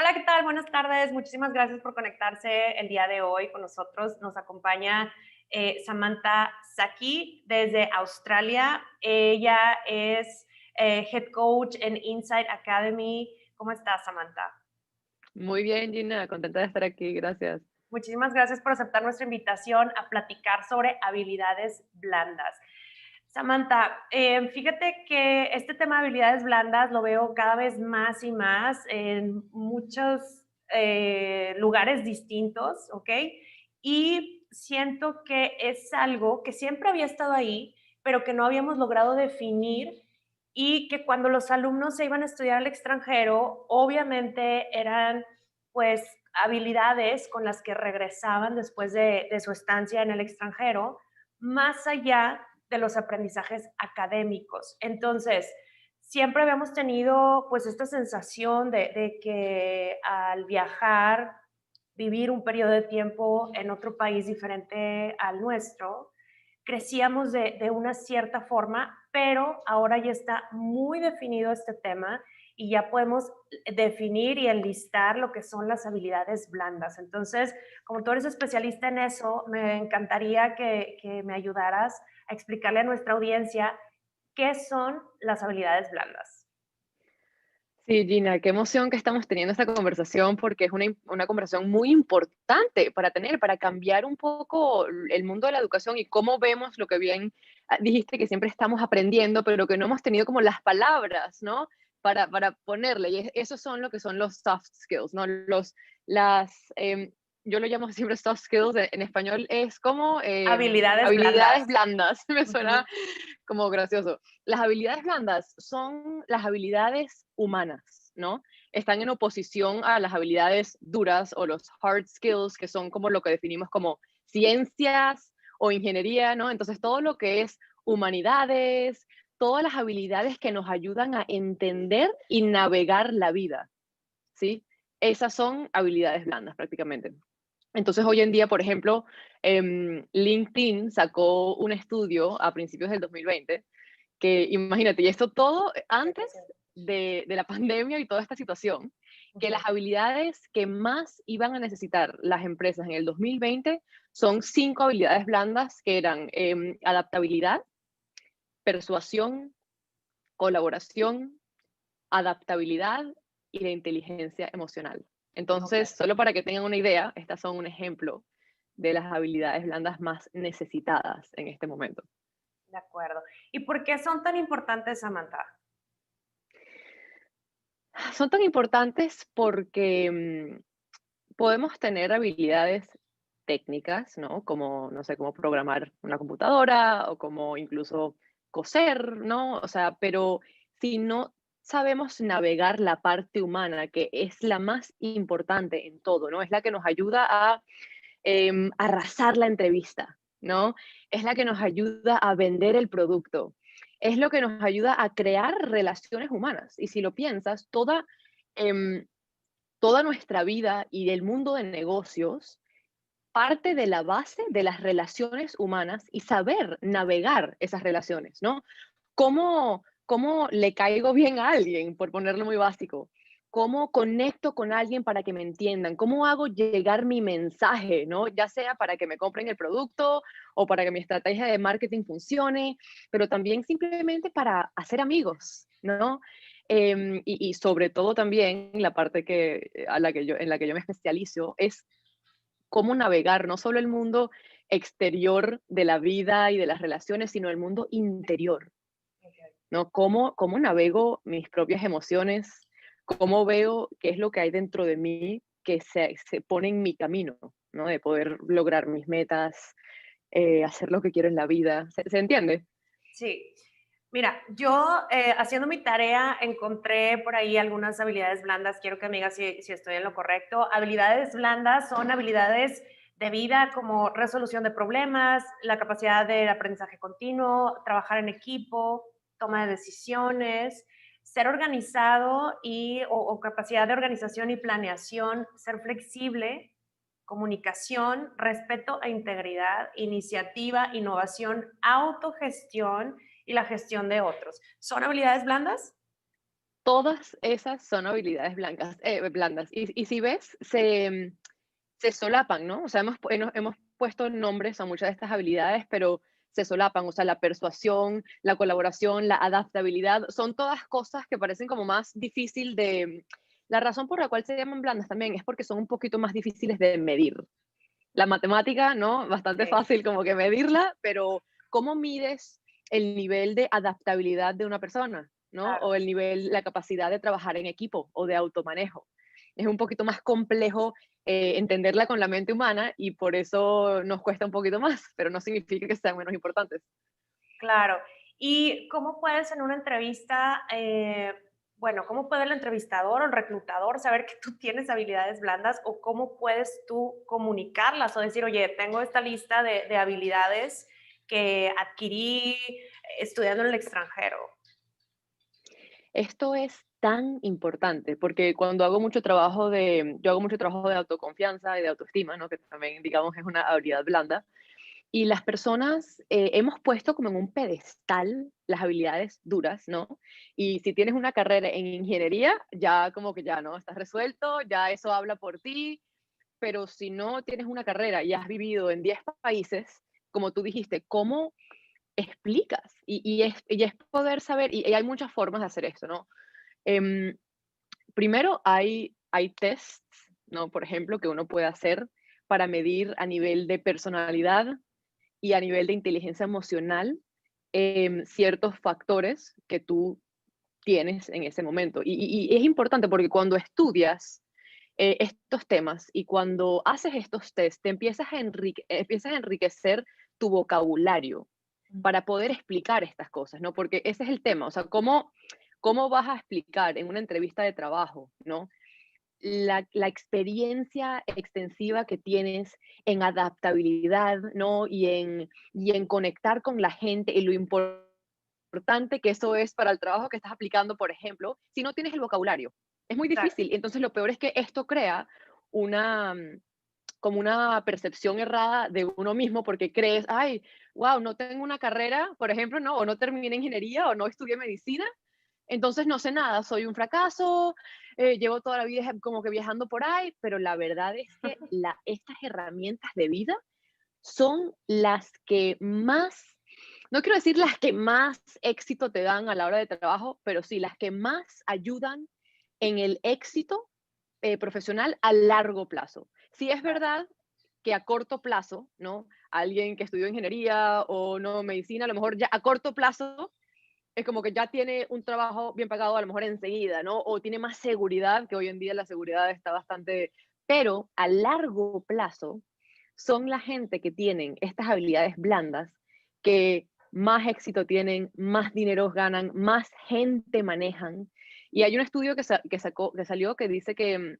Hola, ¿qué tal? Buenas tardes. Muchísimas gracias por conectarse el día de hoy con nosotros. Nos acompaña Samantha Saki desde Australia. Ella es Head Coach en Insight Academy. ¿Cómo estás, Samantha? Muy bien, Gina, contenta de estar aquí, gracias. Muchísimas gracias por aceptar nuestra invitación a platicar sobre habilidades blandas. Samantha, fíjate que este tema de habilidades blandas lo veo cada vez más y más en muchos lugares distintos, ¿ok? Y siento que es algo que siempre había estado ahí, pero que no habíamos logrado definir y que cuando los alumnos se iban a estudiar al extranjero, obviamente eran pues habilidades con las que regresaban después de su estancia en el extranjero, más allá de los aprendizajes académicos. Entonces, siempre habíamos tenido pues esta sensación de que al viajar, vivir un periodo de tiempo en otro país diferente al nuestro, crecíamos de una cierta forma, pero ahora ya está muy definido este tema y ya podemos definir y enlistar lo que son las habilidades blandas. Entonces, como tú eres especialista en eso, me encantaría que me ayudaras a explicarle a nuestra audiencia qué son las habilidades blandas. Sí, Gina, qué emoción que estamos teniendo esta conversación porque es una conversación muy importante para tener, para cambiar un poco el mundo de la educación y cómo vemos lo que bien dijiste que siempre estamos aprendiendo, pero que no hemos tenido como las palabras, ¿no? Para ponerle. Y esos son lo que son los soft skills, ¿no? Yo lo llamo siempre soft skills, en español es como Habilidades blandas. habilidades blandas, me suena Ujú. como gracioso. Las habilidades blandas son las habilidades humanas, ¿no? Están en oposición a las habilidades duras o los hard skills, que son como lo que definimos como ciencias o ingeniería, ¿no? Entonces, todo lo que es humanidades, todas las habilidades que nos ayudan a entender y navegar la vida, ¿sí? Esas son habilidades blandas prácticamente. Entonces, hoy en día, por ejemplo, LinkedIn sacó un estudio a principios del 2020 que, imagínate, y esto todo antes de la pandemia y toda esta situación, que las Ujú. habilidades que más iban a necesitar las empresas en el 2020 son 5 habilidades blandas que eran adaptabilidad, persuasión, colaboración, adaptabilidad y la inteligencia emocional. Ok, Entonces, solo para que tengan una idea, estas son un ejemplo de las habilidades blandas más necesitadas en este momento. de acuerdo. ¿Y por qué son tan importantes, Samantha? Son tan importantes porque podemos tener habilidades técnicas, ¿no? Como, no sé, cómo programar una computadora o como incluso coser, ¿no? O sea, pero si no sabemos navegar la parte humana, que es la más importante en todo, ¿no? Es la que nos ayuda a arrasar la entrevista, ¿no? Es la que nos ayuda a vender el producto. Es lo que nos ayuda a crear relaciones humanas. Y si lo piensas, em, toda nuestra vida y del mundo de negocios parte de la base de las relaciones humanas y saber navegar esas relaciones, ¿no? ¿Cómo le caigo bien a alguien, por ponerlo muy básico? ¿Cómo conecto con alguien para que me entiendan? ¿Cómo hago llegar mi mensaje, ¿no? Ya sea para que me compren el producto o para que mi estrategia de marketing funcione, pero también simplemente para hacer amigos, ¿no? Y sobre todo también la parte en la que yo me especializo es cómo navegar no solo el mundo exterior de la vida y de las relaciones, sino el mundo interior, Ok. ¿no? ¿Cómo navego mis propias emociones? ¿Cómo veo qué es lo que hay dentro de mí que se pone en mi camino, ¿no? De poder lograr mis metas, hacer lo que quiero en la vida. ¿Se entiende? Sí. Mira, yo haciendo mi tarea encontré por ahí algunas habilidades blandas. Quiero que me digas si estoy en lo correcto. Habilidades blandas son habilidades de vida como resolución de problemas, la capacidad de aprendizaje continuo, trabajar en equipo, toma de decisiones, ser organizado o capacidad de organización y planeación, ser flexible, comunicación, respeto e integridad, iniciativa, innovación, autogestión y la gestión de otros. ¿Son habilidades blandas? Todas esas son habilidades blandas. Y si ves, se solapan, ¿no? O sea, hemos puesto nombres a muchas de estas habilidades, pero se solapan. O sea, la persuasión, la colaboración, la adaptabilidad, son todas cosas que parecen como más difícil de... La razón por la cual se llaman blandas también es porque son un poquito más difíciles de medir. La matemática, ¿no? Bastante Sí, fácil como que medirla, pero ¿cómo mides el nivel de adaptabilidad de una persona, ¿no? claro. O el nivel, la capacidad de trabajar en equipo o de automanejo. Es un poquito más complejo entenderla con la mente humana y por eso nos cuesta un poquito más, pero no significa que sean menos importantes. Claro. ¿Y cómo puedes en una entrevista, bueno, cómo puede el entrevistador o el reclutador saber que tú tienes habilidades blandas o cómo puedes tú comunicarlas o decir, oye, tengo esta lista de habilidades que adquirí estudiando en el extranjero? Esto es tan importante porque cuando yo hago mucho trabajo de autoconfianza y de autoestima, ¿no? Que también, digamos, es una habilidad blanda. Y las personas hemos puesto como en un pedestal las habilidades duras, ¿no? Y si tienes una carrera en ingeniería, ya como que ya, ¿no? Estás resuelto, ya eso habla por ti, pero si no tienes una carrera y has vivido en 10 países, como tú dijiste, ¿cómo explicas? Y es poder saber, y hay muchas formas de hacer esto, ¿no? Em, Primero hay tests, ¿no? Por ejemplo, que uno puede hacer para medir a nivel de personalidad y a nivel de inteligencia emocional ciertos factores que tú tienes en ese momento. Y es importante porque cuando estudias estos temas y cuando haces estos tests, te empiezas a enriquecer tu vocabulario para poder explicar estas cosas, ¿no? Porque ese es el tema, o sea, ¿cómo vas a explicar en una entrevista de trabajo, ¿no? La experiencia extensiva que tienes en adaptabilidad, ¿no? Y en conectar con la gente y lo importante que eso es para el trabajo que estás aplicando, por ejemplo, si no tienes el vocabulario. Es muy Exacto. difícil. Entonces, lo peor es que esto crea una, como una percepción errada de uno mismo porque crees, ay, wow, no tengo una carrera, por ejemplo, no, o no terminé ingeniería o no estudié medicina, entonces no sé nada, soy un fracaso, llevo toda la vida como que viajando por ahí, pero la verdad es que estas herramientas de vida son las que más, no quiero decir las que más éxito te dan a la hora de trabajo, pero sí las que más ayudan en el éxito profesional a largo plazo. Sí es verdad que a corto plazo, ¿no? Alguien que estudió ingeniería o no medicina, a lo mejor ya a corto plazo es como que ya tiene un trabajo bien pagado a lo mejor enseguida, ¿no? O tiene más seguridad, que hoy en día la seguridad está bastante, pero a largo plazo son la gente que tienen estas habilidades blandas que más éxito tienen, más dinero ganan, más gente manejan. Y hay un estudio que salió que dice que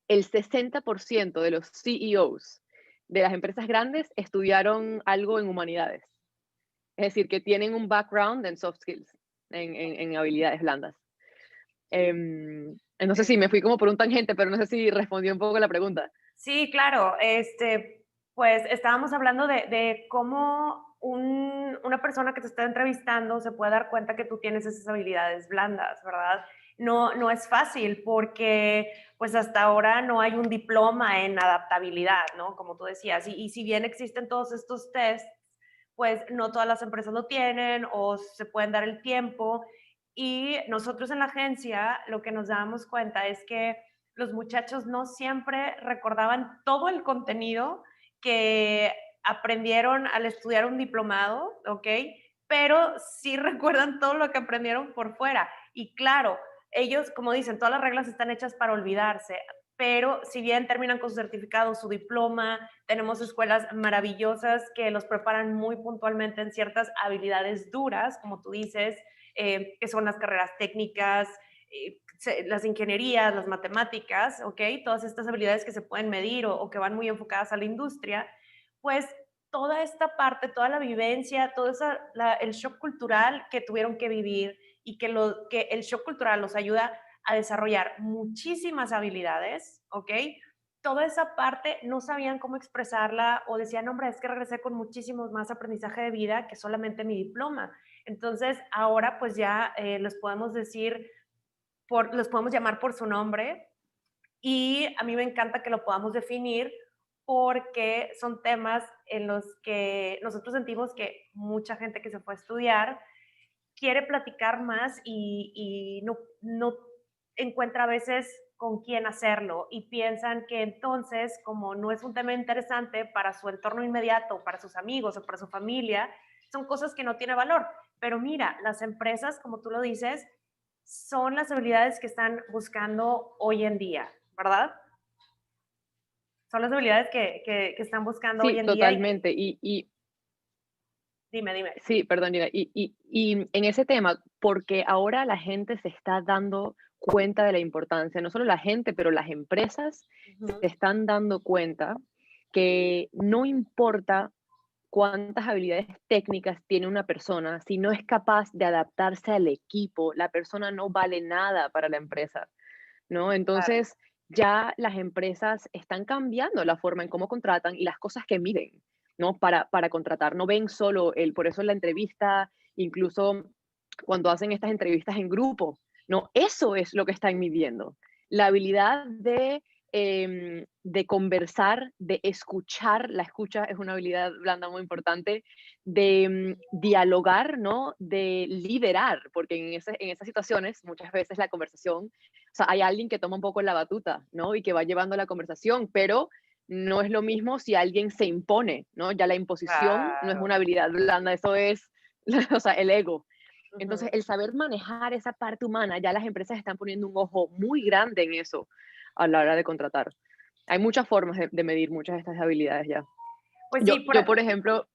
el 60% de los CEOs de las empresas grandes estudiaron algo en humanidades. Es decir, que tienen un background en soft skills, en habilidades blandas. Entonces sí, me fui como por un tangente, pero no sé si respondí un poco la pregunta. Sí, claro. Pues estábamos hablando de cómo una persona que te está entrevistando se puede dar cuenta que tú tienes esas habilidades blandas, ¿verdad? No, no es fácil porque pues hasta ahora no hay un diploma en adaptabilidad, ¿no? Como tú decías. Y si bien existen todos estos tests, pues no todas las empresas lo tienen o se pueden dar el tiempo. Y nosotros en la agencia lo que nos dábamos cuenta es que los muchachos no siempre recordaban todo el contenido que aprendieron al estudiar un diplomado, ¿ok? Pero sí recuerdan todo lo que aprendieron por fuera. Y claro, ellos, como dicen, todas las reglas están hechas para olvidarse, pero si bien terminan con su certificado, su diploma, tenemos escuelas maravillosas que los preparan muy puntualmente en ciertas habilidades duras, como tú dices, que son las carreras técnicas, las ingenierías, las matemáticas, ¿ok? Todas estas habilidades que se pueden medir o que van muy enfocadas a la industria, pues toda esta parte, toda la vivencia, todo el shock cultural que tuvieron que vivir y que el shock cultural los ayuda a desarrollar muchísimas habilidades, ¿ok? Toda esa parte no sabían cómo expresarla o decían, hombre, es que regresé con muchísimo más aprendizaje de vida que solamente mi diploma. Entonces, ahora pues ya les podemos decir, los podemos llamar por su nombre y a mí me encanta que lo podamos definir porque son temas en los que nosotros sentimos que mucha gente que se fue a estudiar quiere platicar más y no encuentra a veces con quién hacerlo y piensan que entonces, como no es un tema interesante para su entorno inmediato, para sus amigos o para su familia, son cosas que no tiene valor. Pero mira, las empresas, como tú lo dices, son las habilidades que están buscando hoy en día, ¿verdad? Son las habilidades que están buscando hoy Sí, en día y que, totalmente. Y dime, dime. sí, perdón, Nina, y en ese tema, porque ahora la gente se está dando cuenta de la importancia, no solo la gente, pero las empresas se Ujú, están dando cuenta que no importa cuántas habilidades técnicas tiene una persona, si no es capaz de adaptarse al equipo, la persona no vale nada para la empresa, ¿no? claro, Entonces, ya las empresas están cambiando la forma en cómo contratan y las cosas que miden, ¿no? Para contratar. No ven solo por eso la entrevista, incluso cuando hacen estas entrevistas en grupo, ¿no? Eso es lo que están midiendo. La habilidad de conversar, de escuchar, la escucha es una habilidad blanda muy importante, de dialogar, ¿no? De liderar, porque en esas situaciones muchas veces la conversación, o sea, hay alguien que toma un poco la batuta, ¿no? Y que va llevando la conversación, pero no es lo mismo si alguien se impone, ¿no? Ya la imposición no es claro. una habilidad blanda, eso es, o sea, el ego. Entonces, Ujú. el saber manejar esa parte humana, ya las empresas están poniendo un ojo muy grande en eso a la hora de contratar. Hay muchas formas de medir muchas de estas habilidades ya. Pues Yo, sí, yo por ejemplo,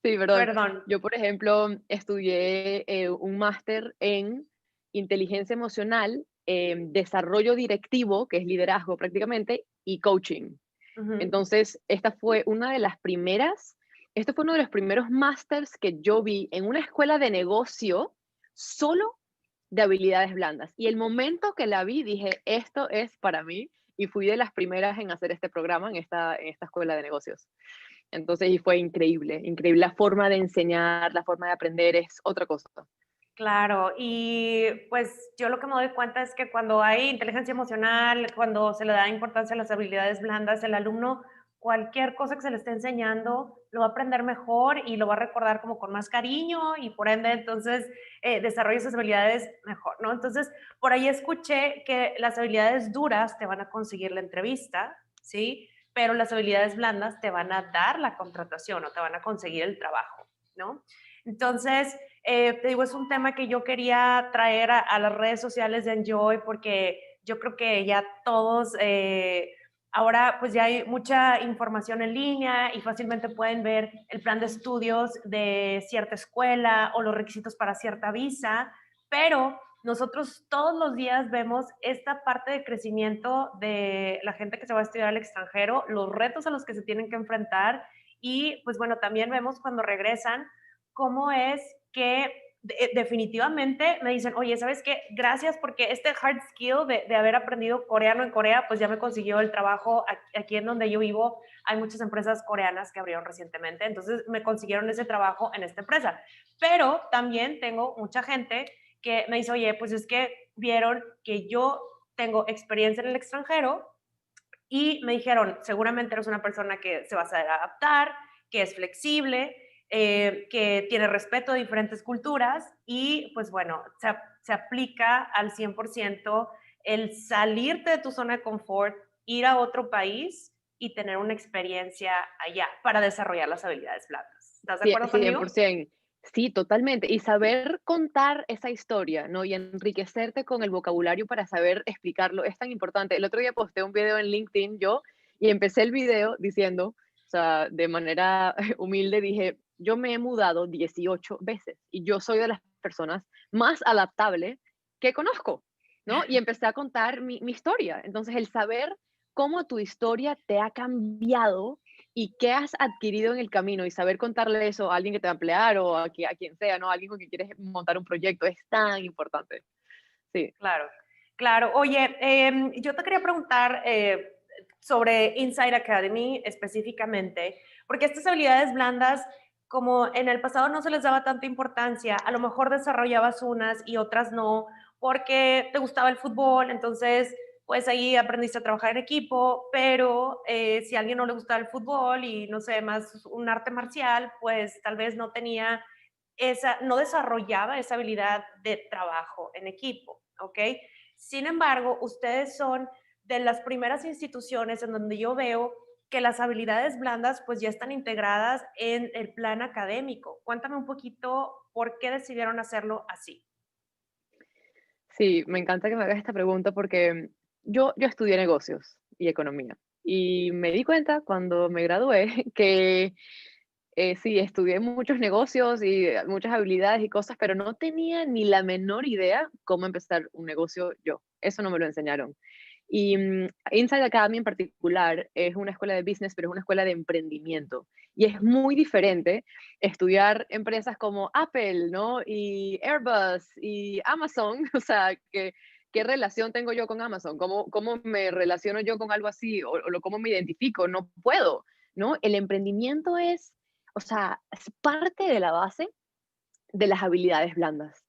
sí, perdón. perdón. Yo, por ejemplo, estudié un máster en inteligencia emocional, desarrollo directivo, que es liderazgo prácticamente, y coaching. Ujú. Entonces, esta fue una de las primeras, esto fue uno de los primeros másters que yo vi en una escuela de negocio solo de habilidades blandas. Y el momento que la vi, dije, esto es para mí, y fui de las primeras en hacer este programa en esta escuela de negocios. Entonces, y fue increíble, increíble. La forma de enseñar, la forma de aprender es otra cosa. Claro, y pues yo lo que me doy cuenta es que cuando hay inteligencia emocional, cuando se le da importancia a las habilidades blandas, el alumno, cualquier cosa que se le esté enseñando, lo va a aprender mejor y lo va a recordar como con más cariño y por ende entonces desarrolla esas habilidades mejor, ¿no? Entonces, por ahí escuché que las habilidades duras te van a conseguir la entrevista, ¿sí? Pero las habilidades blandas te van a dar la contratación o te van a conseguir el trabajo, ¿no? Entonces, te digo, es un tema que yo quería traer a las redes sociales de Enjoy porque yo creo que ya todos, ahora pues ya hay mucha información en línea y fácilmente pueden ver el plan de estudios de cierta escuela o los requisitos para cierta visa, pero nosotros todos los días vemos esta parte de crecimiento de la gente que se va a estudiar al extranjero, los retos a los que se tienen que enfrentar y pues bueno, también vemos cuando regresan cómo es que definitivamente me dicen, oye, ¿sabes qué? Gracias porque este hard skill de haber aprendido coreano en Corea, pues ya me consiguió el trabajo aquí en donde yo vivo. Hay muchas empresas coreanas que abrieron recientemente, entonces me consiguieron ese trabajo en esta empresa. Pero también tengo mucha gente que me dice, oye, pues es que vieron que yo tengo experiencia en el extranjero y me dijeron, seguramente eres una persona que se va a saber adaptar, que es flexible, que tiene respeto a diferentes culturas y pues bueno, se aplica al 100% el salirte de tu zona de confort, ir a otro país y tener una experiencia allá para desarrollar las habilidades blandas. ¿Estás de acuerdo conmigo? 100%. Sí, totalmente. Y saber contar esa historia, ¿no? Y enriquecerte con el vocabulario para saber explicarlo es tan importante. El otro día posté un video en LinkedIn yo y empecé el video diciendo, o sea, de manera humilde dije, yo me he mudado 18 veces y yo soy de las personas más adaptables que conozco, ¿no? Y empecé a contar mi historia. Entonces, el saber cómo tu historia te ha cambiado y qué has adquirido en el camino y saber contarle eso a alguien que te va a emplear o a quien sea, ¿no? A alguien con quien quieres montar un proyecto es tan importante. Sí. Claro, claro. Oye, yo te quería preguntar sobre Inside Academy específicamente, porque estas habilidades blandas, como en el pasado no se les daba tanta importancia, a lo mejor desarrollabas unas y otras no, porque te gustaba el fútbol, entonces pues ahí aprendiste a trabajar en equipo, pero si a alguien no le gustaba el fútbol y no sé, más un arte marcial, pues tal vez no tenía esa, no desarrollaba esa habilidad de trabajo en equipo, ¿ok? Sin embargo, ustedes son de las primeras instituciones en donde yo veo que las habilidades blandas pues ya están integradas en el plan académico. Cuéntame un poquito por qué decidieron hacerlo así. Sí, me encanta que me hagas esta pregunta porque yo estudié negocios y economía y me di cuenta cuando me gradué que sí, estudié muchos negocios y muchas habilidades y cosas, pero no tenía ni la menor idea cómo empezar un negocio yo. Eso no me lo enseñaron. Y Inside Academy en particular es una escuela de business, pero es una escuela de emprendimiento. Y es muy diferente estudiar empresas como Apple, ¿no? Y Airbus y Amazon. O sea, ¿qué relación tengo yo con Amazon? ¿Cómo me relaciono yo con algo así? ¿O cómo me identifico? No puedo, ¿no? El emprendimiento es, o sea, es parte de la base de las habilidades blandas.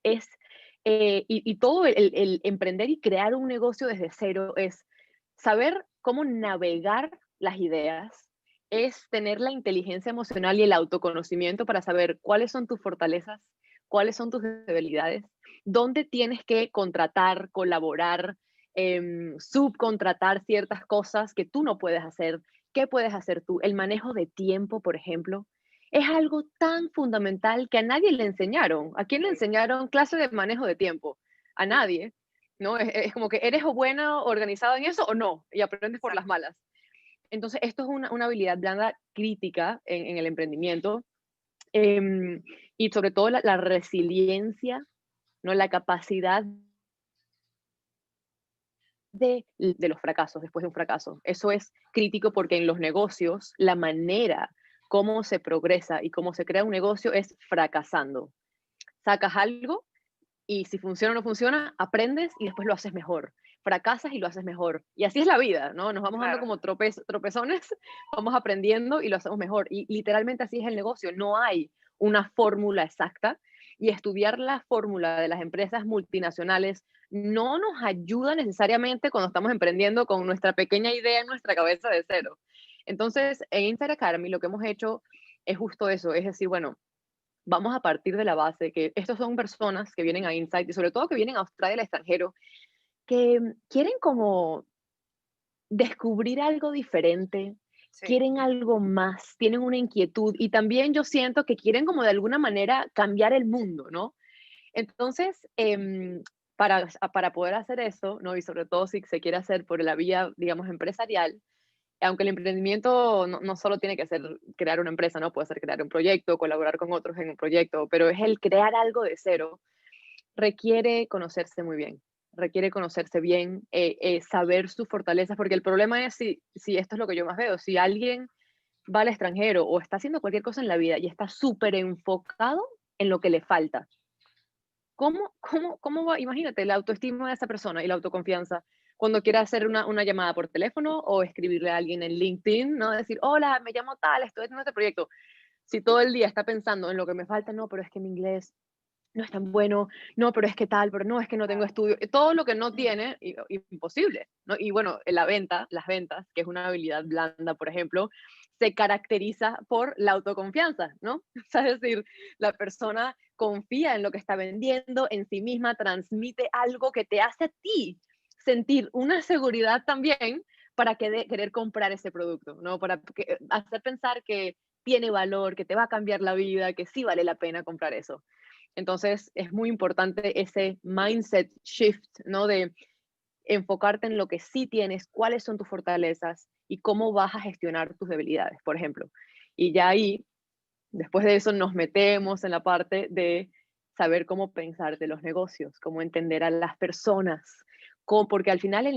Y todo el emprender y crear un negocio desde cero es saber cómo navegar las ideas, es tener la inteligencia emocional y el autoconocimiento para saber cuáles son tus fortalezas, cuáles son tus debilidades, dónde tienes que contratar, colaborar, subcontratar ciertas cosas que tú no puedes hacer, qué puedes hacer tú, el manejo de tiempo, por ejemplo, es algo tan fundamental que a nadie le enseñaron. ¿A quién le Sí, enseñaron clase de manejo de tiempo? A sí, nadie, ¿no? Es como que eres o buena, organizado en eso o no, y aprendes por las exacto. malas. Entonces, esto es una habilidad blanda crítica en el emprendimiento, y sobre todo la resiliencia, ¿no? La capacidad de los fracasos después de un fracaso. Eso es crítico porque en los negocios la manera cómo se progresa y cómo se crea un negocio es fracasando. Sacas algo y si funciona o no funciona, aprendes y después lo haces mejor. Fracasas y lo haces mejor. Y así es la vida, ¿no? Nos vamos dando Claro, como tropezones, vamos aprendiendo y lo hacemos mejor. Y literalmente así es el negocio. No hay una fórmula exacta y estudiar la fórmula de las empresas multinacionales no nos ayuda necesariamente cuando estamos emprendiendo con nuestra pequeña idea en nuestra cabeza de cero. Entonces, en Insight Academy lo que hemos hecho es justo eso, es decir, bueno, vamos a partir de la base que estos son personas que vienen a Insight y sobre todo que vienen a Australia al extranjero, que quieren como descubrir algo diferente, sí. quieren algo más, tienen una inquietud y también yo siento que quieren como de alguna manera cambiar el mundo, ¿no? Entonces, para poder hacer eso, ¿no? Y sobre todo si se quiere hacer por la vía, digamos, empresarial, aunque el emprendimiento no solo tiene que ser crear una empresa, ¿no? Puede ser crear un proyecto, colaborar con otros en un proyecto, pero es el crear algo de cero, requiere conocerse muy bien, requiere conocerse bien, saber sus fortalezas, porque el problema es si esto es lo que yo más veo, si alguien va al extranjero o está haciendo cualquier cosa en la vida y está súper enfocado en lo que le falta, ¿cómo va? Imagínate la autoestima de esa persona y la autoconfianza cuando quiera hacer una llamada por teléfono o escribirle a alguien en LinkedIn, ¿no? Decir, hola, me llamo tal, estoy haciendo este proyecto. Si todo el día está pensando en lo que me falta, no, pero es que mi inglés no es tan bueno, no, pero es que tal, pero no, es que no tengo Claro. estudio, todo lo que no tiene, imposible, ¿no? Y bueno, las ventas, que es una habilidad blanda, por ejemplo, se caracteriza por la autoconfianza, ¿no? O sea, es decir, la persona confía en lo que está vendiendo, en sí misma, transmite algo que te hace a ti sentir una seguridad también para querer comprar ese producto, ¿no? Para hacer pensar que tiene valor, que te va a cambiar la vida, que sí vale la pena comprar eso. Entonces, es muy importante ese mindset shift, ¿no? De enfocarte en lo que sí tienes, cuáles son tus fortalezas y cómo vas a gestionar tus debilidades, por ejemplo. Y ya ahí, después de eso, nos metemos en la parte de saber cómo pensar de los negocios, cómo entender a las personas, porque al final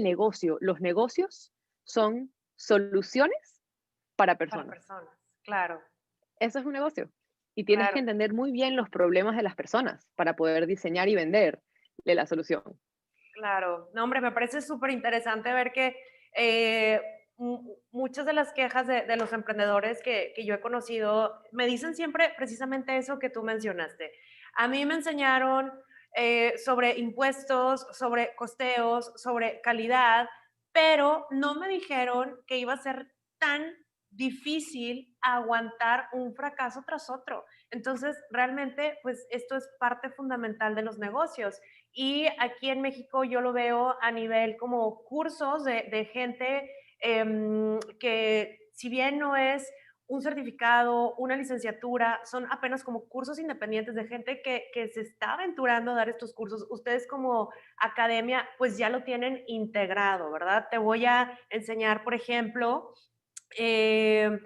los negocios son soluciones para Para personas. personas, claro, Eso es un negocio. Y tienes que claro. entender muy bien los problemas de las personas para poder diseñar y venderle la solución. Claro, no, hombre, me parece súper interesante ver que muchas de las quejas de los emprendedores que yo he conocido me dicen siempre precisamente eso que tú mencionaste. A mí me enseñaron sobre impuestos, sobre costeos, sobre calidad, pero no me dijeron que iba a ser tan difícil aguantar un fracaso tras otro. Entonces, realmente, pues esto es parte fundamental de los negocios. Y aquí en México yo lo veo a nivel como cursos de gente que si bien no es un certificado, una licenciatura, son apenas como cursos independientes de gente que se está aventurando a dar estos cursos. Ustedes como academia, pues ya lo tienen integrado, ¿verdad? Te voy a enseñar, por ejemplo, eh,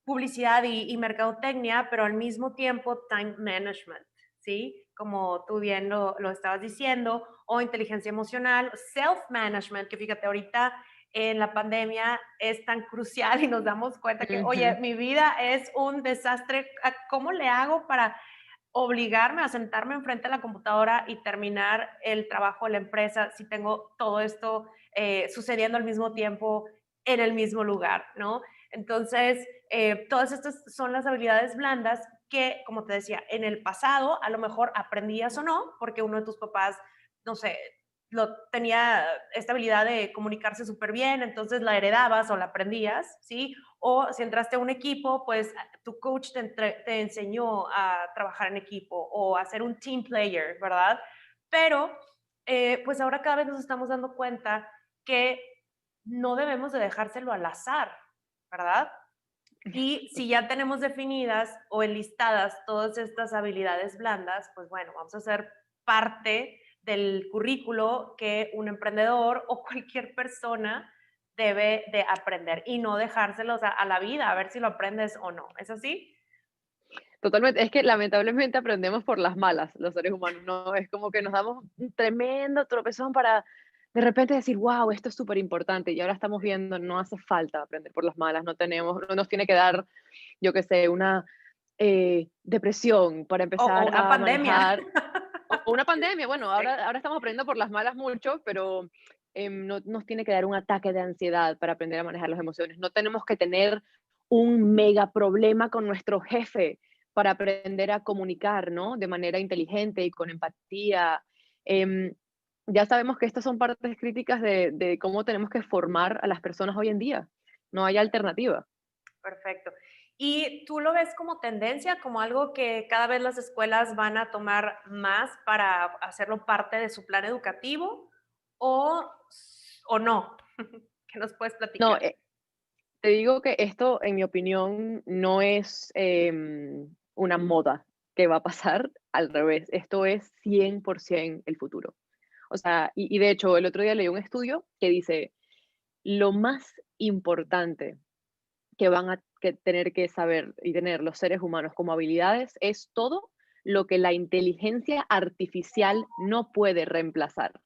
publicidad y mercadotecnia, pero al mismo tiempo time management, ¿sí? Como tú bien lo estabas diciendo, o inteligencia emocional, self-management, que fíjate, ahorita en la pandemia es tan crucial y nos damos cuenta que, oye, Ujú. mi vida es un desastre, ¿cómo le hago para obligarme a sentarme enfrente de la computadora y terminar el trabajo de la empresa si tengo todo esto sucediendo al mismo tiempo en el mismo lugar, ¿no? Entonces, todas estas son las habilidades blandas que, como te decía, en el pasado a lo mejor aprendías o no, porque uno de tus papás, no sé, tenía esta habilidad de comunicarse súper bien, entonces la heredabas o la aprendías, ¿sí? O si entraste a un equipo, pues tu coach te enseñó a trabajar en equipo o a ser un team player, ¿verdad? Pero, pues ahora cada vez nos estamos dando cuenta que no debemos de dejárselo al azar, ¿verdad? Y si ya tenemos definidas o enlistadas todas estas habilidades blandas, pues bueno, vamos a ser parte del currículo que un emprendedor o cualquier persona debe de aprender y no dejárselos a la vida a ver si lo aprendes o no. ¿Es así? Totalmente, es que lamentablemente aprendemos por las malas los seres humanos, ¿no? Es como que nos damos un tremendo tropezón para de repente decir, wow, esto es súper importante y ahora estamos viendo, no hace falta aprender por las malas, no nos tiene que dar, yo qué sé, una depresión para O empezar una a pandemia. manejar, o una pandemia, bueno, Sí, ahora estamos aprendiendo por las malas mucho, pero no nos tiene que dar un ataque de ansiedad para aprender a manejar las emociones, no tenemos que tener un mega problema con nuestro jefe para aprender a comunicar, ¿no? De manera inteligente y con empatía. Em, ya sabemos que estas son partes críticas de cómo tenemos que formar a las personas hoy en día. No hay alternativa. perfecto. ¿Y tú lo ves como tendencia, como algo que cada vez las escuelas van a tomar más para hacerlo parte de su plan educativo o, o no? ¿Qué nos puedes No, platicar? te digo que esto, en mi opinión, no es una moda que va a pasar al revés. Esto es 100% el futuro. O sea, y de hecho, el otro día leí un estudio que dice, lo más importante que van a tener que saber y tener los seres humanos como habilidades es todo lo que la inteligencia artificial no puede reemplazar.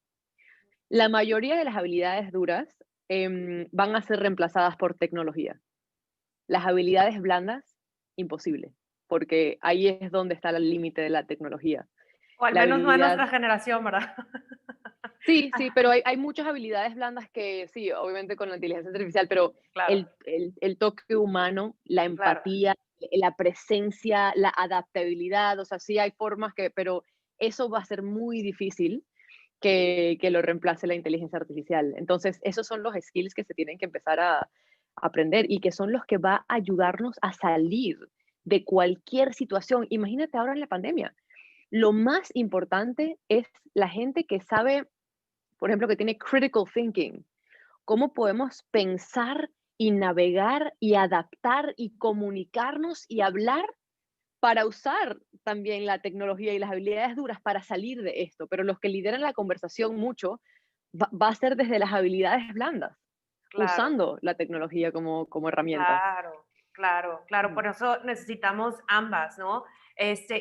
La mayoría de las habilidades duras van a ser reemplazadas por tecnología. Las habilidades blandas, imposible, porque ahí es donde está el límite de la tecnología. O al La menos no en habilidad, nuestra generación, ¿verdad? sí, sí, pero hay muchas habilidades blandas que sí, obviamente con la inteligencia artificial, pero Claro, el toque humano, la claro. empatía, la presencia, la adaptabilidad, o sea, sí hay formas que, pero eso va a ser muy difícil que lo reemplace la inteligencia artificial. Entonces, esos son los skills que se tienen que empezar a aprender y que son los que va a ayudarnos a salir de cualquier situación. Imagínate ahora en la pandemia. Lo más importante es la gente que sabe, por ejemplo, que tiene critical thinking. ¿Cómo podemos pensar y navegar y adaptar y comunicarnos y hablar para usar también la tecnología y las habilidades duras para salir de esto? Pero los que lideran la conversación mucho va a ser desde las habilidades blandas, Claro. usando la tecnología como herramienta. Claro, claro, claro, Mm. por eso necesitamos ambas, ¿no?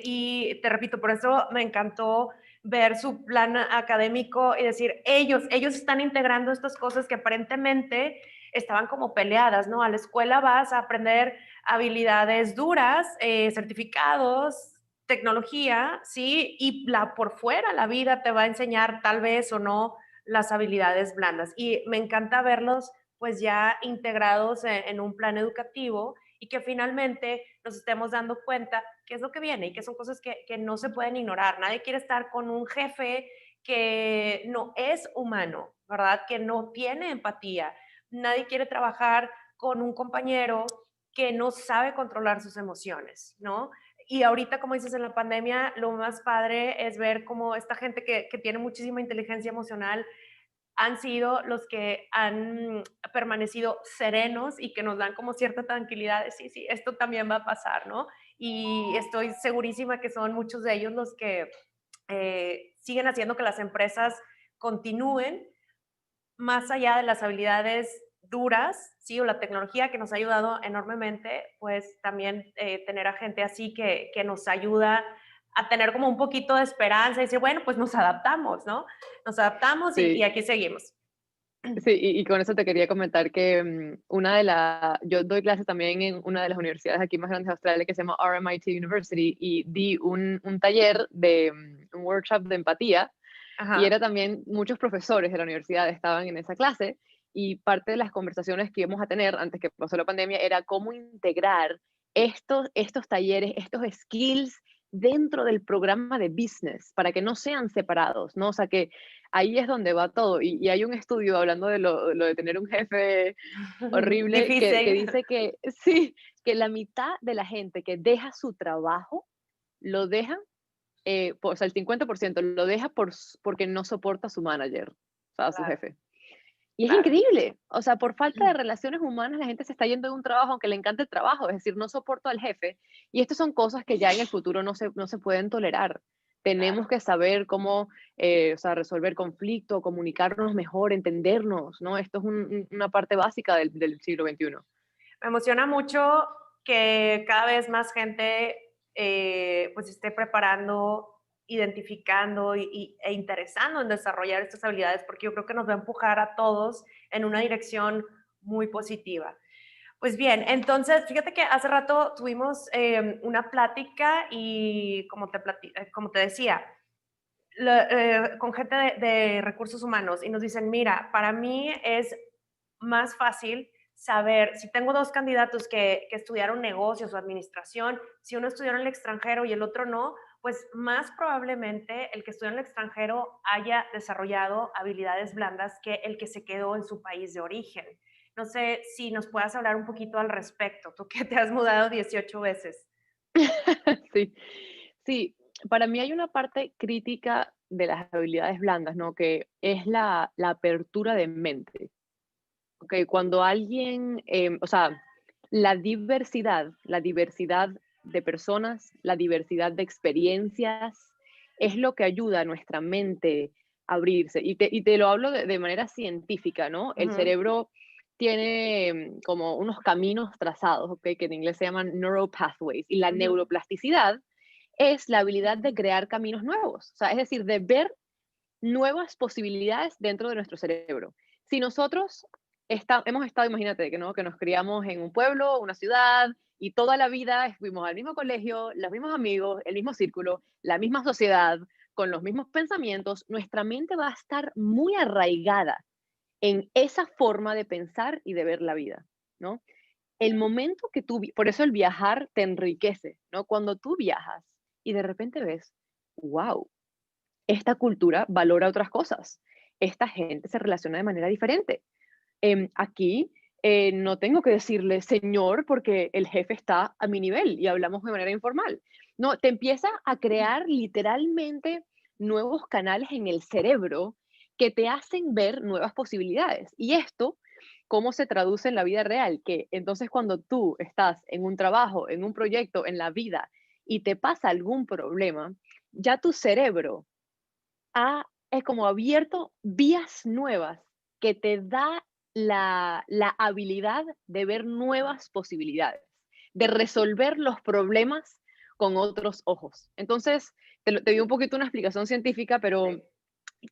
Y te repito, por eso me encantó ver su plan académico y decir, ellos están integrando estas cosas que aparentemente estaban como peleadas, ¿no? A la escuela vas a aprender habilidades duras, certificados, tecnología, ¿sí? Y por fuera la vida te va a enseñar tal vez o no las habilidades blandas. Y me encanta verlos pues ya integrados en un plan educativo y que finalmente nos estemos dando cuenta qué es lo que viene y qué son cosas que no se pueden ignorar. Nadie quiere estar con un jefe que no es humano, ¿verdad? Que no tiene empatía. Nadie quiere trabajar con un compañero que no sabe controlar sus emociones, ¿no? Y ahorita, como dices, en la pandemia, lo más padre es ver cómo esta gente que tiene muchísima inteligencia emocional han sido los que han permanecido serenos y que nos dan como cierta tranquilidad de sí, sí, esto también va a pasar, ¿no? Y estoy segurísima que son muchos de ellos los que siguen haciendo que las empresas continúen más allá de las habilidades duras, sí, o la tecnología que nos ha ayudado enormemente, pues también tener a gente así que nos ayuda a tener como un poquito de esperanza y decir, bueno, pues nos adaptamos, ¿no? Nos adaptamos y Sí, aquí seguimos. sí, y con eso te quería comentar que yo doy clases también en una de las universidades aquí más grandes de Australia que se llama RMIT University y di un taller de un workshop de empatía y Ajá, era también muchos profesores de la universidad estaban en esa clase y parte de las conversaciones que íbamos a tener antes que pasó la pandemia era cómo integrar estos talleres, estos skills dentro del programa de business para que no sean separados, ¿no? O sea que ahí es donde va todo. Y hay un estudio hablando de lo de tener un jefe horrible que difícil. dice que sí, que la mitad de la gente que deja su trabajo lo deja o sea, el 50% lo deja porque no soporta a su manager, o sea, a su Claro, jefe. Y es claro. increíble, o sea, por falta de relaciones humanas la gente se está yendo de un trabajo aunque le encanta el trabajo, es decir, no soporto al jefe. Y estas son cosas que ya en el futuro no se pueden tolerar. Tenemos Claro. que saber cómo, o sea, resolver conflictos, comunicarnos mejor, entendernos, ¿no? Esto es una parte básica del siglo XXI. Me emociona mucho que cada vez más gente pues esté preparando, identificando e interesando en desarrollar estas habilidades, porque yo creo que nos va a empujar a todos en una dirección muy positiva. Pues bien, entonces, fíjate que hace rato tuvimos una plática y como te decía, con gente de recursos humanos y nos dicen, mira, para mí es más fácil saber si tengo dos candidatos que estudiaron negocios o administración, si uno estudió en el extranjero y el otro no, pues más probablemente el que estudió en el extranjero haya desarrollado habilidades blandas que el que se quedó en su país de origen. No sé si nos puedas hablar un poquito al respecto, tú que te has mudado 18 veces. Sí, sí, para mí hay una parte crítica de las habilidades blandas, ¿no? Que es la apertura de mente. Okay, cuando alguien, o sea, la diversidad de personas, la diversidad de experiencias, es lo que ayuda a nuestra mente a abrirse. Y te lo hablo de manera científica, ¿no? El Ujú, cerebro tiene como unos caminos trazados, ¿ok? Que en inglés se llaman neural pathways. Y la ujú. neuroplasticidad es la habilidad de crear caminos nuevos, o sea, es decir, de ver nuevas posibilidades dentro de nuestro cerebro. Si nosotros hemos estado, imagínate, que, ¿no? Que nos criamos en un pueblo, una ciudad, y toda la vida fuimos al mismo colegio, los mismos amigos, el mismo círculo, la misma sociedad, con los mismos pensamientos, nuestra mente va a estar muy arraigada en esa forma de pensar y de ver la vida, ¿no? El momento que por eso el viajar te enriquece, ¿no? Cuando tú viajas y de repente ves, wow, esta cultura valora otras cosas. Esta gente se relaciona de manera diferente. Aquí no tengo que decirle señor porque el jefe está a mi nivel y hablamos de manera informal. No, te empieza a crear literalmente nuevos canales en el cerebro que te hacen ver nuevas posibilidades. Y esto, ¿cómo se traduce en la vida real? Que entonces cuando tú estás en un trabajo, en un proyecto, en la vida y te pasa algún problema, ya tu cerebro ha como abierto vías nuevas que te da la habilidad de ver nuevas posibilidades, de resolver los problemas con otros ojos. Entonces, te di un poquito una explicación científica, pero Sí.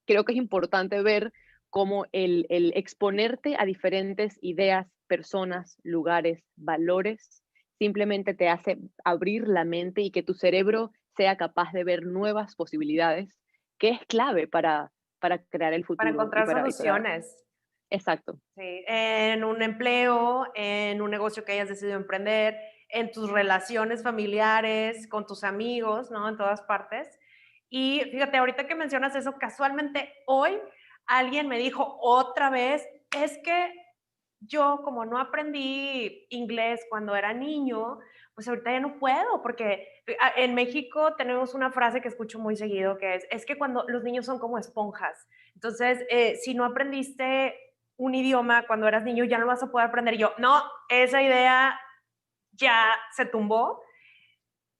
creo que es importante ver cómo el exponerte a diferentes ideas, personas, lugares, valores, simplemente te hace abrir la mente y que tu cerebro sea capaz de ver nuevas posibilidades, que es clave para crear el Para futuro encontrar y para... soluciones. Exacto. Sí, en un empleo, en un negocio que hayas decidido emprender, en tus relaciones familiares, con tus amigos, ¿no? En todas partes. Y fíjate, ahorita que mencionas eso, casualmente hoy alguien me dijo otra vez, es que yo como no aprendí inglés cuando era niño, pues ahorita ya no puedo, porque en México tenemos una frase que escucho muy seguido que es que cuando los niños son como esponjas, entonces si no aprendiste un idioma cuando eras niño ya no lo vas a poder aprender. Y yo, no, esa idea ya se tumbó.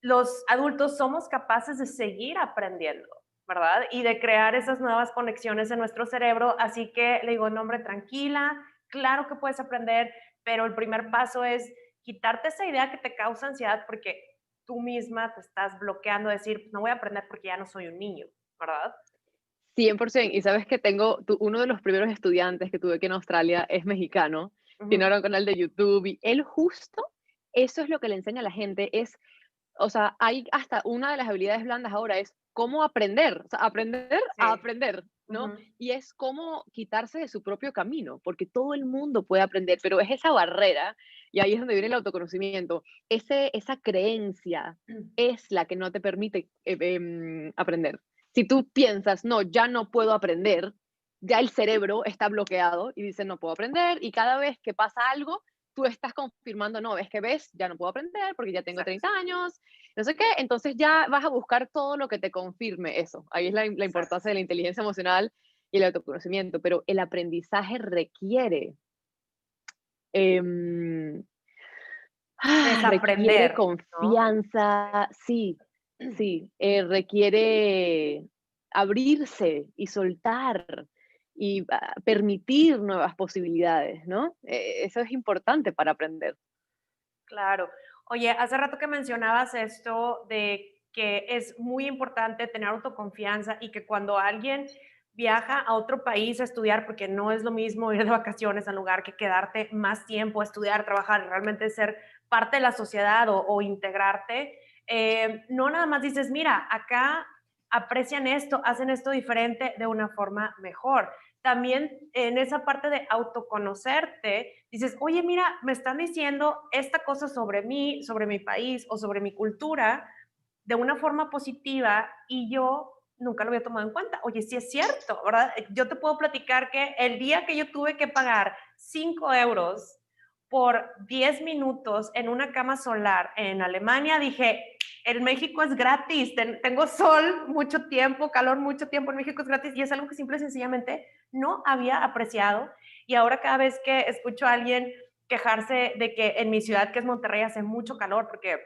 Los adultos somos capaces de seguir aprendiendo, ¿verdad? Y de crear esas nuevas conexiones en nuestro cerebro. Así que le digo, no, hombre, tranquila, claro que puedes aprender, pero el primer paso es quitarte esa idea que te causa ansiedad porque tú misma te estás bloqueando, decir, no voy a aprender porque ya no soy un niño, ¿verdad? 100%. Y sabes que uno de los primeros estudiantes que tuve aquí en Australia es mexicano, tiene Ujú. ahora un canal de YouTube y él justo, eso es lo que le enseña a la gente, o sea, hay hasta una de las habilidades blandas ahora es cómo aprender, o sea, aprender a Sí. aprender, ¿no? Ujú. Y es cómo quitarse de su propio camino, porque todo el mundo puede aprender, pero es esa barrera, y ahí es donde viene el autoconocimiento, esa creencia es la que no te permite aprender. Si tú piensas, no, ya no puedo aprender, ya el cerebro está bloqueado y dice, no puedo aprender, y cada vez que pasa algo, tú estás confirmando, no, es que ves, ya no puedo aprender porque ya tengo Exacto, 30 años, no sé qué, entonces ya vas a buscar todo lo que te confirme eso. Ahí es la exacto. importancia de la inteligencia emocional y el autoconocimiento, pero el aprendizaje em, requiere Desaprender, ¿no? confianza, sí, sí, requiere abrirse y soltar y permitir nuevas posibilidades, ¿no? Eso es importante para aprender. Claro. Oye, hace rato que mencionabas esto de que es muy importante tener autoconfianza y que cuando alguien viaja a otro país a estudiar, porque no es lo mismo ir de vacaciones al lugar que quedarte más tiempo a estudiar, trabajar y realmente ser parte de la sociedad o integrarte, no nada más dices, mira, acá aprecian esto, hacen esto diferente de una forma mejor. También en esa parte de autoconocerte, dices, oye, mira, me están diciendo esta cosa sobre mí, sobre mi país o sobre mi cultura de una forma positiva y yo nunca lo había tomado en cuenta. Oye, sí es cierto, ¿verdad? Yo te puedo platicar que el día que yo tuve que pagar 5 euros por 10 minutos en una cama solar en Alemania, dije, en México es gratis, tengo sol mucho tiempo, calor mucho tiempo, en México es gratis y es algo que simple y sencillamente no había apreciado y ahora cada vez que escucho a alguien quejarse de que en mi ciudad, que es Monterrey, hace mucho calor, porque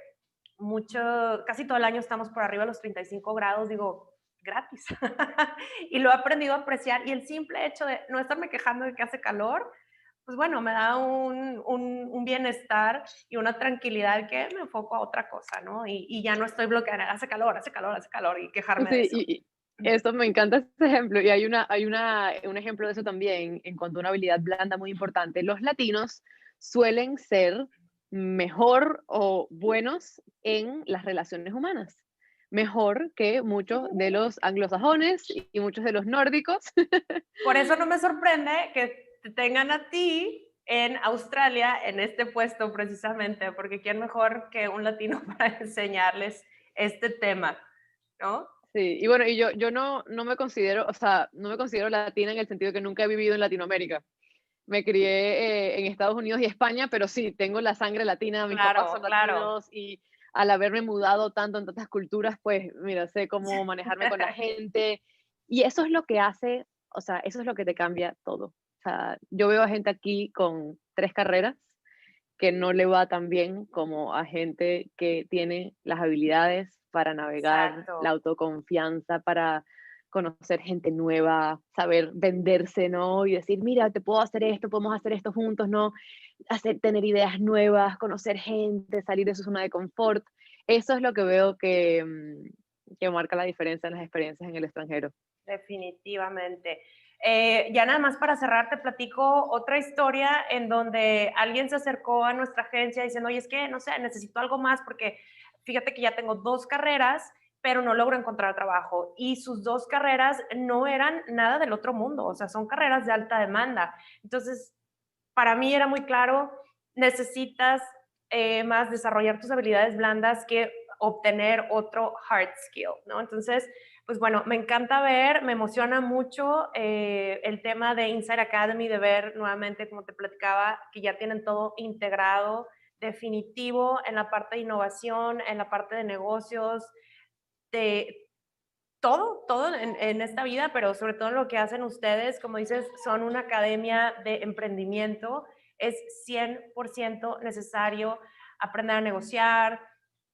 casi todo el año estamos por arriba de los 35 grados, digo, gratis. Y lo he aprendido a apreciar y el simple hecho de no estarme quejando de que hace calor, pues bueno, me da un bienestar y una tranquilidad que me enfoco a otra cosa, ¿no? Y ya no estoy bloqueada, hace calor, hace calor, hace calor y quejarme de Sí, eso. y eso me encanta ese ejemplo. Y un ejemplo de eso también en cuanto a una habilidad blanda muy importante. Los latinos suelen ser mejor o buenos en las relaciones humanas, mejor que muchos de los anglosajones y muchos de los nórdicos. Por eso no me sorprende que te tengan a ti en Australia en este puesto precisamente, porque quién mejor que un latino para enseñarles este tema, ¿no? Sí, y bueno, yo no me considero, o sea, no me considero latina en el sentido de que nunca he vivido en Latinoamérica. Me crié en Estados Unidos y España, pero sí, tengo la sangre latina, mis papás son Claro, claro. latinos y al haberme mudado tanto en tantas culturas, pues mira, sé cómo manejarme con la gente y eso es lo que hace, o sea, eso es lo que te cambia todo. O sea, yo veo a gente aquí con 3 carreras que no le va tan bien como a gente que tiene las habilidades para navegar, la Exacto. autoconfianza, para conocer gente nueva, saber venderse, ¿no? Y decir, mira, te puedo hacer esto, podemos hacer esto juntos, ¿no? Tener ideas nuevas, conocer gente, salir de su zona de confort. Eso es lo que veo que marca la diferencia en las experiencias en el extranjero. Definitivamente. Ya nada más para cerrar, te platico otra historia en donde alguien se acercó a nuestra agencia diciendo, oye, es que, no sé, necesito algo más porque fíjate que ya tengo 2 carreras, pero no logro encontrar trabajo. Y sus 2 carreras no eran nada del otro mundo, o sea, son carreras de alta demanda. Entonces, para mí era muy claro, necesitas más desarrollar tus habilidades blandas que obtener otro hard skill, ¿no? Entonces, pues bueno, me encanta ver, me emociona mucho el tema de Inside Academy, de ver nuevamente, como te platicaba, que ya tienen todo integrado, definitivo en la parte de innovación, en la parte de negocios, de todo en esta vida, pero sobre todo lo que hacen ustedes, como dices, son una academia de emprendimiento, es 100% necesario aprender a negociar,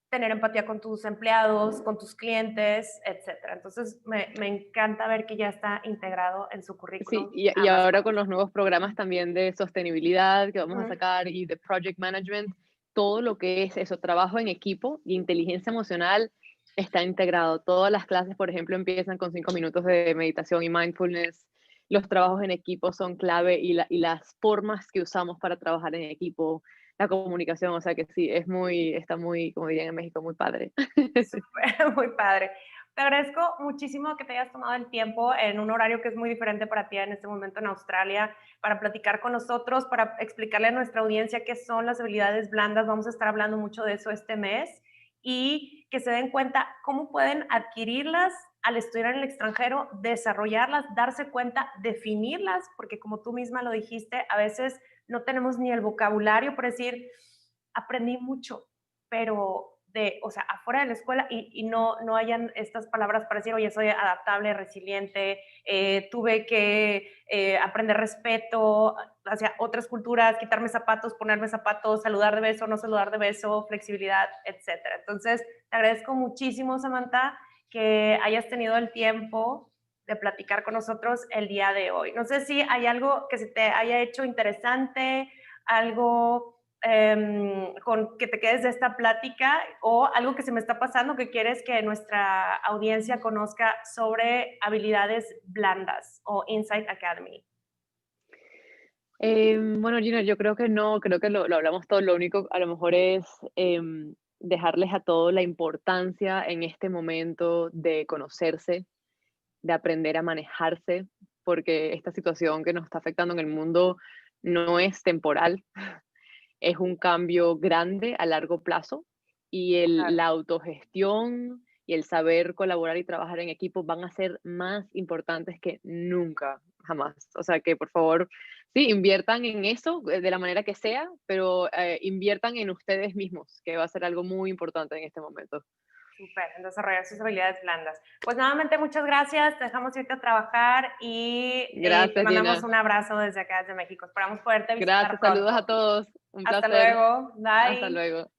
tener empatía con tus empleados, con tus clientes, etcétera. Entonces, me encanta ver que ya está integrado en su Sí, currículum y ambas ahora con partes. los nuevos programas también de sostenibilidad que vamos a Ujú. sacar y de project management, todo lo que es eso, trabajo en equipo y inteligencia emocional está integrado. Todas las clases, por ejemplo, empiezan con 5 minutos de meditación y mindfulness. Los trabajos en equipo son clave y las formas que usamos para trabajar en equipo, la comunicación, o sea que sí, está muy, como dirían en México, muy padre. Súper, muy padre. Te agradezco muchísimo que te hayas tomado el tiempo en un horario que es muy diferente para ti en este momento en Australia, para platicar con nosotros, para explicarle a nuestra audiencia qué son las habilidades blandas. Vamos a estar hablando mucho de eso este mes y que se den cuenta cómo pueden adquirirlas al estudiar en el extranjero, desarrollarlas, darse cuenta, definirlas, porque como tú misma lo dijiste, a veces no tenemos ni el vocabulario para decir, aprendí mucho, pero o sea, afuera de la escuela y no hayan estas palabras para decir, oye, soy adaptable, resiliente, tuve que aprender respeto hacia otras culturas, quitarme zapatos, ponerme zapatos, saludar de beso, no saludar de beso, flexibilidad, etcétera. Entonces, te agradezco muchísimo, Samantha, que hayas tenido el tiempo de platicar con nosotros el día de hoy. No sé si hay algo que se te haya hecho interesante, algo con que te quedes de esta plática o algo que se me está pasando que quieres que nuestra audiencia conozca sobre habilidades blandas o Insight Academy. Bueno, Gina, yo creo que no, creo que lo hablamos todo. Lo único a lo mejor es dejarles a todos la importancia en este momento de conocerse, de aprender a manejarse, porque esta situación que nos está afectando en el mundo no es temporal, es un cambio grande a largo plazo y Claro. la autogestión y el saber colaborar y trabajar en equipo van a ser más importantes que nunca, jamás. O sea que por favor, sí, inviertan en eso de la manera que sea, pero inviertan en ustedes mismos, que va a ser algo muy importante en este momento. Súper, en desarrollar sus habilidades blandas. Pues nuevamente muchas gracias, te dejamos irte a trabajar y te Gracias, mandamos Gina. un abrazo desde acá, desde México. Esperamos poderte visitar Gracias, saludos a pronto. todos. Un Hasta placer. luego, Hasta bye. luego.